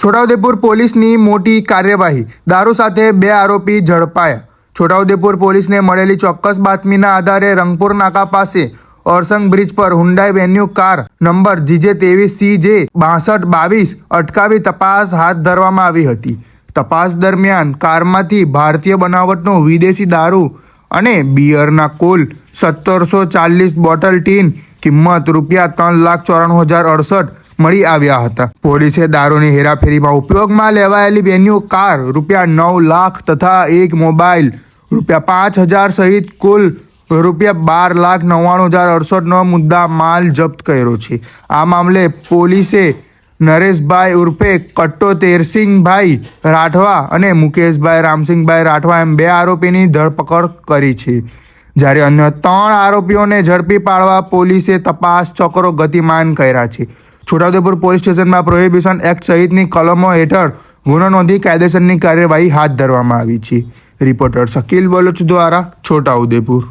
છોટાઉદેપુર પોલીસની મોટી કાર્યવાહી, દારૂ સાથે 2 આરોપી ઝડપાયા। છોટાઉદેપુર પોલીસને મળેલી ચોક્કસ બાતમીના આધારે રંગપુર નાકા પાસે ઓરસંગ બ્રિજ પર Hyundai venue car number GJ23CJ 6222 અટકાવી તપાસ હાથ ધરવામાં આવી હતી। તપાસ દરમિયાન કારમાંથી ભારતીય બનાવટનો વિદેશી દારૂ અને બિયરના કુલ 1740 બોટલ ટીન કિંમત ₹3,94,068 મળી આવ્યા હતા। પોલીસે દારૂની હેરાફેરીમાં ઉપયોગમાં લેવાયેલી વેન્યુ કાર ₹9 લાખ તથા એક મોબાઈલ ₹5,000 સહિત કુલ ₹12,99,068નો મુદ્દા માલ જપ્ત કર્યો છે। આ મામલે પોલીસે નરેશભાઈ ઉર્ફે કટ્ટો તેરસિંગભાઈ રાઠવા અને મુકેશભાઈ રામસિંગભાઈ રાઠવા એમ 2 આરોપીની ધરપકડ કરી છે, જ્યારે અન્ય 3 આરોપીઓને ઝડપી પાડવા પોલીસે તપાસ ચક્રો ગતિમાન કર્યા છે। છોટાઉદેપુર પોલીસ સ્ટેશનમાં પ્રોહિબિશન એક્ટ સહિતની કલમો હેઠળ ગુનો નોંધી કાયદેસરની કાર્યવાહી હાથ ધરવામાં આવી છે। રિપોર્ટર શકીલ બલોચ દ્વારા છોટાઉદેપુર।